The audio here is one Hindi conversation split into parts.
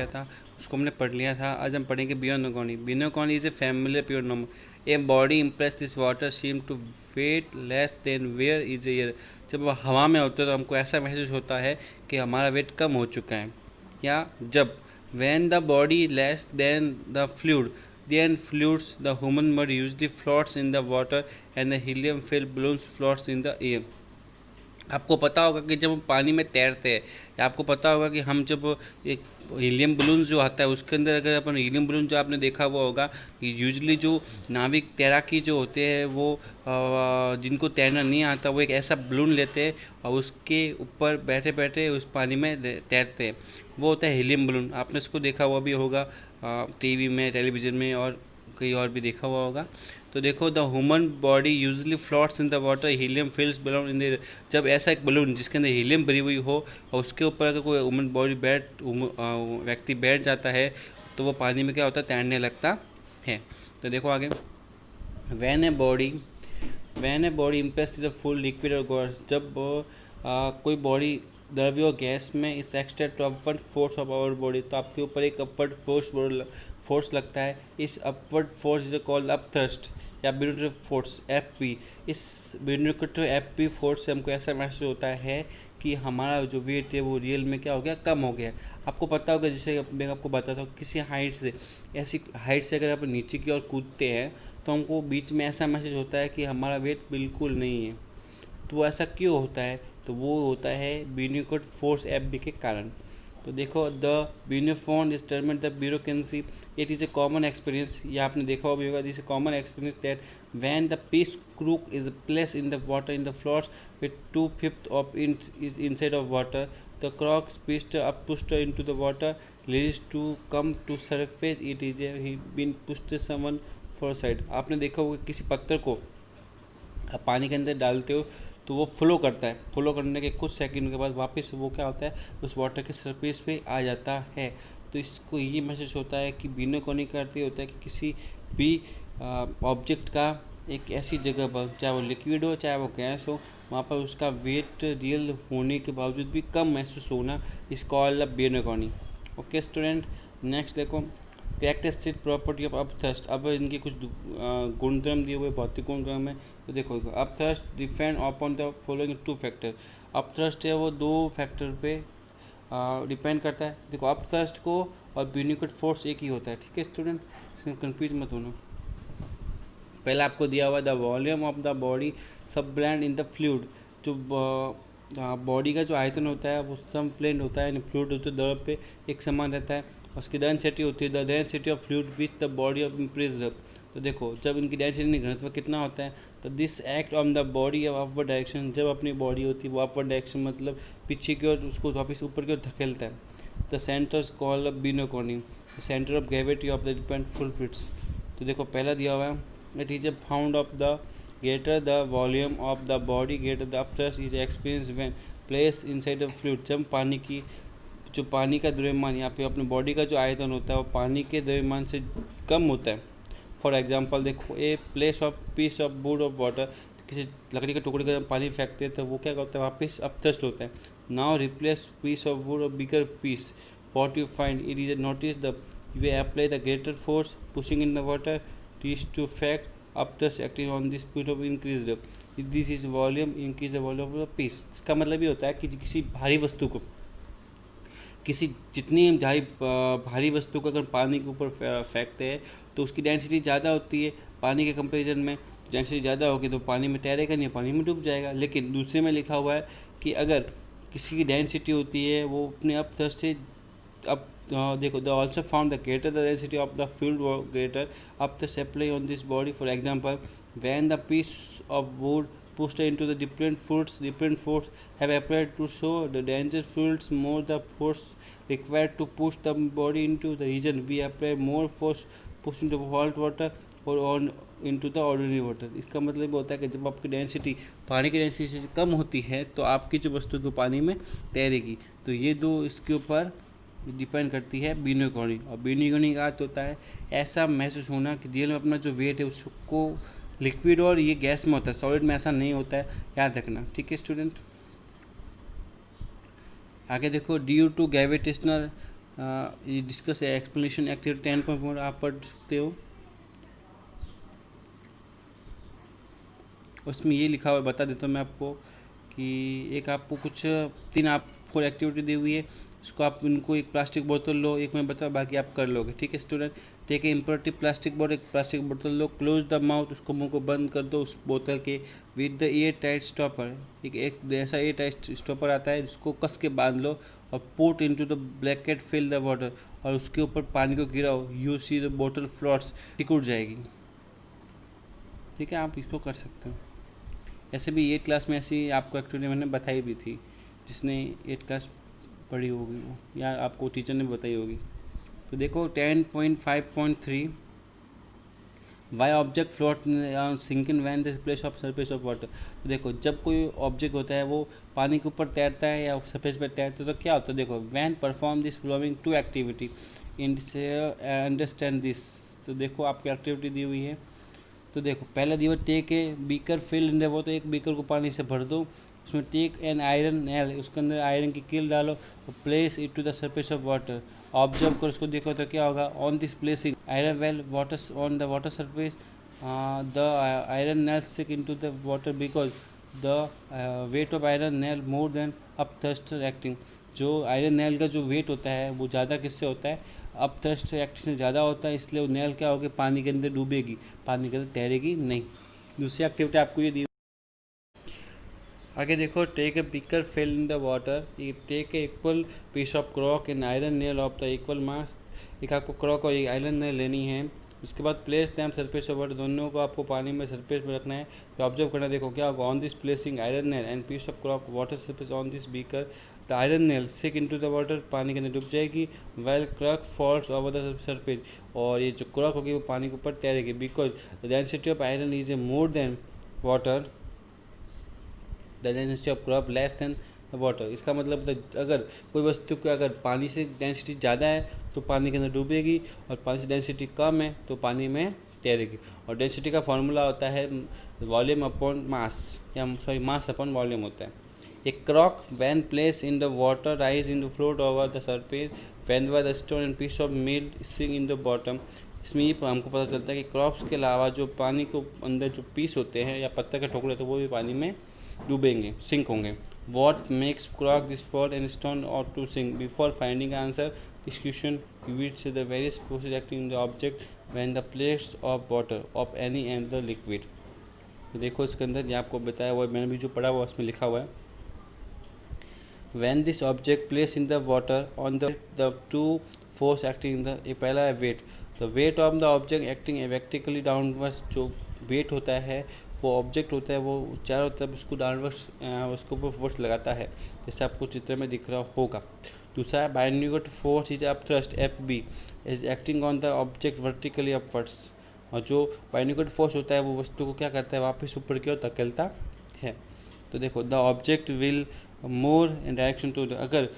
था उसको हमने पढ़ लिया था। आज हम पढ़ेंगे buoyancy. Buoyancy is a familiar pure number. A body impress this water seem to weigh less than where is air. जब वो हवा में होते हैं तो हमको ऐसा महसूस होता है कि हमारा वेट कम हो चुका है। या जब when the body less than the fluid, then fluids, the human body usually floats in the water and the helium filled balloons floats in the air. आपको पता होगा कि जब हम पानी में तैरते हैं, या आपको पता होगा कि हम जब एक हीलियम बलून जो आता है उसके अंदर अगर अपन हीलियम बलून जो आपने देखा हुआ होगा कि यूजुअली जो नाविक तैराकी जो होते हैं वो जिनको तैरना नहीं आता वो एक ऐसा बलून लेते हैं और उसके ऊपर बैठे बैठे उस पानी में तैरते हैं। वो होता है हीलियम बलून। आपने इसको देखा हुआ भी होगा टीवी में, टेलीविज़न में और कहीं और भी देखा हुआ होगा। तो देखो, the human body usually floats in the water, helium fills balloon in the. जब ऐसा एक बलून जिसके अंदर हीलियम भरी हुई हो और उसके ऊपर अगर कोई ह्यूमन बॉडी व्यक्ति बैठ जाता है तो वो पानी में क्या होता है, तैरने लगता है। तो देखो आगे, when a body impress the full liquid और गैस। जब कोई बॉडी द्रव्य और गैस में इस extent upward force of our body, तो आपके ऊपर एक अपवर्ड फोर्स लगता है। इस upward force is called up thrust या ब्यूनिट्री फोर्स FP। इस ब्यूनिट्री FP फोर्स से हमको ऐसा महसूस होता है कि हमारा जो वेट है वो रियल में क्या हो गया, कम हो गया। आपको पता होगा, जैसे मैं आपको बताता हूँ, किसी हाइट से, ऐसी हाइट से अगर आप नीचे की ओर कूदते हैं तो हमको बीच में ऐसा महसूस होता है कि हमारा वेट बिल्कुल नहीं है। तो ऐसा क्यों होता है? तो वो होता है ब्यूनिट्री फोर्स FB के कारण। तो देखो, the buoyant force is termed the bureaucracy. It is a common experience, या आपने देखा भी होगा, this a common experience that when the piece cork is placed in the water in the floats with 2/5 of inch is inside of water, the cork pushed up pushed into the water leads to come to surface, it is he been pushed someone for side. आपने देखा होगा किसी पत्थर को आप पानी के अंदर डालते हो तो वो फ्लो करता है। फ्लो करने के कुछ सेकंड के बाद वापस वो क्या होता है, उस वाटर के सरफेस पे आ जाता है। तो इसको ये महसूस होता है कि बियोनोकॉनी का अर्थ ये होता है कि किसी भी ऑब्जेक्ट का एक ऐसी जगह पर, चाहे वो लिक्विड हो चाहे वो गैस हो, वहाँ पर उसका वेट रियल होने के बावजूद भी कम महसूस होना, is called buoyancy. Okay student, next देखो, कैरेक्टरिस्टिक प्रॉपर्टी ऑफ अपथ्रस्ट। अब इनके कुछ गुणधर्म दिए हुए, भौतिक गुणधर्म है। तो देखो, upthrust depend upon the following 2 factor. Upthrust है वो 2 फैक्टर पे डिपेंड करता है। देखो, अपथ्रस्ट को और ब्यूनिट्री फोर्स एक ही होता है, ठीक है स्टूडेंट, इसमें कंफ्यूज मत होना। पहला आपको दिया हुआ the volume of the body सब ब्लेंड इन द फ्लूइड। जो बॉडी का जो आयतन होता है वो सब ब्लेंड होता है, यानी फ्लूइड होते द्रव पे एक समान रहता है। उसकी डेंसिटी होती है the density of fluid which the body of impressed. तो देखो, जब इनकी डेंसिटी घनत्व कितना होता है, तो this act on the body of upward direction. जब अपनी बॉडी होती है वो अपवर्ड डायरेक्शन मतलब पीछे की ओर, उसको वापस ऊपर की ओर धकेलता है। The centre is called buoyancy, the centre of gravity of the depend fluids. तो देखो, पहला दिया हुआ है, it is a found of the greater the volume of the body greater the upthrust is experienced when placed inside the fluid। जब पानी की जो पानी का द्रव्यमान, यहाँ पे अपने बॉडी का जो आयतन होता है वो पानी के द्रव्यमान से कम होता है। फॉर एग्जांपल देखो, a place of peace of wood of water, किसी लकड़ी के टुकड़े का पानी फेंकते हैं तो वो क्या करता है, वापस अपथ्रस्ट होता है। Now replace piece of wood of bigger piece, what you find, it is notice the you apply the greater force pushing in the water, this to fact upthrust acting on the speed of increased, this is volume increase the volume of the piece. इसका मतलब ये होता है कि किसी भारी वस्तु को, किसी जितनी भारी वस्तु को अगर पानी के ऊपर फेंकते हैं तो उसकी डेंसिटी ज़्यादा होती है पानी के कंपैरिजन में। डेंसिटी ज़्यादा होगी तो पानी में तैरेगा नहीं, पानी में डूब जाएगा। लेकिन दूसरे में लिखा हुआ है कि अगर किसी की डेंसिटी होती है वो अपने अपथ्रस्ट से, अब देखो, the also found the greater the density of the fluid greater upthrust apply on this body. For example, when the piece of wood pushed into the different force have applied to show the danger fluids more the force required to push the body into the region we apply more force pushing the salt water or on into the ordinary water। इसका मतलब होता है कि जब आपकी डेंसिटी पानी की डेंसिटी से कम होती है तो आपकी जो वस्तु को पानी में तैरेगी। तो ये दो इसके ऊपर डिपेंड करती है बियोनोकॉनी। और बियोनोकॉनी का अर्थ होता है ऐसा महसूस होना कि रियल में अपना जो वेट है उसको, लिक्विड और ये गैस में होता है, सॉलिड में ऐसा नहीं होता है, याद रखना, ठीक है स्टूडेंट। आगे देखो, ड्यू टू ग्रेविटेशनल ये डिस्कस एक्सप्लेनेशन एक्टिविटी 10.4 आप पढ़ सकते हो। उसमें ये लिखा हुआ बता देता हूँ मैं आपको कि एक आपको कुछ 3 आपको एक्टिविटी दी हुई है, उसको आप उनको एक प्लास्टिक बोतल लो, एक मैं बता बाकी आप कर लोगे। ठीक है स्टूडेंट, टेक ए इम्पोर्टिव प्लास्टिक बोतल, एक प्लास्टिक बोतल लो, क्लोज द माउथ, उसको मुंह को बंद कर दो उस बोतल के, with the air tight stopper, एक ऐसा एयर टाइट स्टॉपर आता है जिसको कस के बांध लो, और put into the blanket fill the water, और उसके ऊपर पानी को गिराओ, यू सी द बोतल फ्लोट्स, सिकुड़ जाएगी। ठीक है, आप इसको कर सकते हो। ऐसे भी 8 क्लास में ऐसी आपको एक्टिविटी मैंने बताई भी थी, जिसने 8 क्लास पढ़ी होगी वो, या आपको टीचर ने बताई होगी। तो देखो 10.5.3 why object float sinking when the place of surface of water. तो देखो जब कोई ऑब्जेक्ट होता है वो पानी के ऊपर तैरता है या सरफेस पर तैरता है तो क्या होता है, देखो when perform this flowing to activity in understand this. तो देखो आपकी एक्टिविटी दी हुई है, तो देखो पहला दी हुआ take a beaker fill in the वो, तो एक बीकर को पानी से भर दो, उसमें टेक एन आयरन नेल, उसके अंदर आयरन की कील डालो, और place it to the surface of water, observe कर उसको देखो तो क्या होगा, on this placing iron well water on the water surface the iron nail sink in to the water because the weight of iron nail more than up thruster acting. जो आयरन नेल का जो वेट होता है वो ज़्यादा किससे होता है, अप थ्रस्ट एक्टिंग से ज़्यादा होता है, इसलिए वो नेल क्या होगी, पानी के अंदर डूबेगी, पानी के अंदर तैरेगी नहीं। दूसरी एक्टिविटी आपको ये दी, आगे देखो take a beaker fill in the water, take a equal piece of cork and iron nail of the equal mass, एक आपको क्रॉक और एक आयरन नेल लेनी है। उसके बाद place them surface of water, दोनों को आपको पानी में सरफेस में रखना है, तो ऑब्जर्व करना, देखो क्या होगा, on this placing iron nail and piece of cork water surface on this beaker the iron nail sink into the water, पानी के अंदर डूब जाएगी, well cork falls over the surface, और ये जो क्रॉक होगी वो पानी के ऊपर तैरेगी, because the density of iron is a more than water, the density of cork less than the water. इसका मतलब अगर कोई वस्तु का अगर पानी से डेंसिटी ज़्यादा है तो पानी के अंदर डूबेगी, और पानी से डेंसिटी कम है तो पानी में तैरेगी। और डेंसिटी का फार्मूला होता है वॉल्यूम अपॉन मास, या सॉरी मास अपॉन वॉल्यूम होता है। A cork when place in the water rise in the float over the surface when by the stone and piece of meal sink in the bottom. इसमें ये हमको पता चलता है कि क्रॉप्स के अलावा जो पानी को अंदर जो पीस होते हैं या पत्थर के टुकड़े तो वो भी पानी में डूबेंगे, सिंक होंगे। What makes cork this pot and stone or to sink, before finding answer this question which the various process acting in the object when the place of water of any and the liquid. तो देखो इसके अंदर ये आपको बताया हुआ है, मैंने भी जो पढ़ा हुआ उसमें लिखा हुआ है, when this object placed in the water on the two force acting in the, ये पहला है weight, the weight of the object acting vertically downwards, जो weight होता है वो ऑब्जेक्ट होता है वो चारों तरफ उसको डाउनवर्ड्स उसके ऊपर फोर्स लगाता है, जैसे आपको चित्र में दिख रहा होगा। दूसरा है buoyant force is up thrust F B is acting on the object vertically upwards, और जो बाइन्यूगेट फोर्स होता है वो वस्तु को क्या करता है, वापस ऊपर की ओर धकेलता है। तो देखो the object will more in direction to, अगर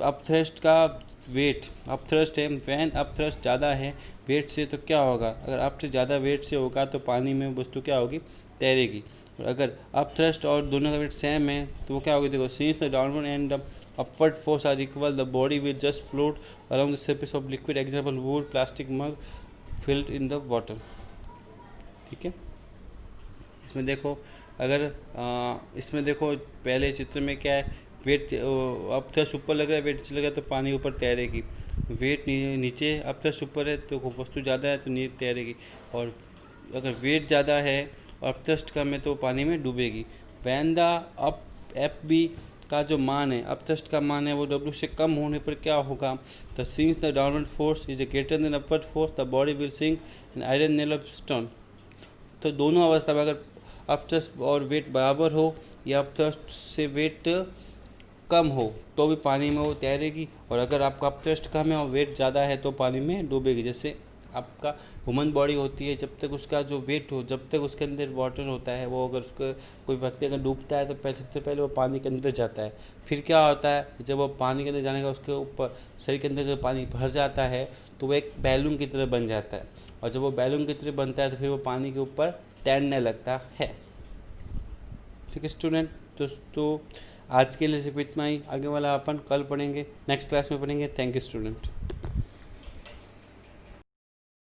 अप थ्रस्ट का वेट अप थ्रस्ट है, वैन अप थ्रस्ट ज़्यादा है वेट से तो क्या होगा, अगर अप थ्रस्ट ज़्यादा वेट से होगा तो पानी में वस्तु क्या होगी, तैरेगी। और अगर अप थ्रस्ट और दोनों का वेट सेम है तो वो क्या होगी, देखो since the downward and the upward force are equal the body will just float around the surface of liquid, example wood plastic mug filled in the water. ठीक है, इसमें देखो अगर इसमें देखो पहले चित्र में क्या है, वेट अप थ्रस्ट ऊपर लग रहा है, वेट चलेगा तो पानी ऊपर तैरेगी, वेट नीचे अप थ्रस्ट ऊपर है तो वस्तु ज़्यादा है तो नीचे तैरेगी, और अगर वेट ज़्यादा है और अप थ्रस्ट कम है तो पानी में डूबेगी। When the up F B का जो मान है, अप थ्रस्ट का मान है वो डब्ल्यू से कम होने पर क्या होगा, the since the downward force is a greater than upward force the body will sink in iron nail of stone. तो दोनों अवस्था में अगर अप थ्रस्ट और वेट बराबर हो या अप थ्रस्ट से वेट कम हो तो भी पानी में वो तैरेगी, और अगर आपका अप थ्रस्ट कम है और वेट ज़्यादा है तो पानी में डूबेगी। जैसे आपका ह्यूमन बॉडी होती है, जब तक उसका जो वेट हो, जब तक उसके अंदर वाटर होता है, वो अगर उसका कोई व्यक्ति अगर डूबता है तो सबसे पहले वो पानी के अंदर जाता है। फिर क्या होता है, जब वो पानी के अंदर जाने का उसके ऊपर शरीर के अंदर जब पानी भर जाता है तो वो एक बैलून की तरह बन जाता है, और जब वो बैलून की तरह बनता है तो फिर वो पानी के ऊपर तैरने लगता है। ठीक है स्टूडेंट, दोस्तों आज के लिए सिर्फ इतना ही, आगे वाला अपन कल पढ़ेंगे, नेक्स्ट क्लास में पढ़ेंगे। Thank you student.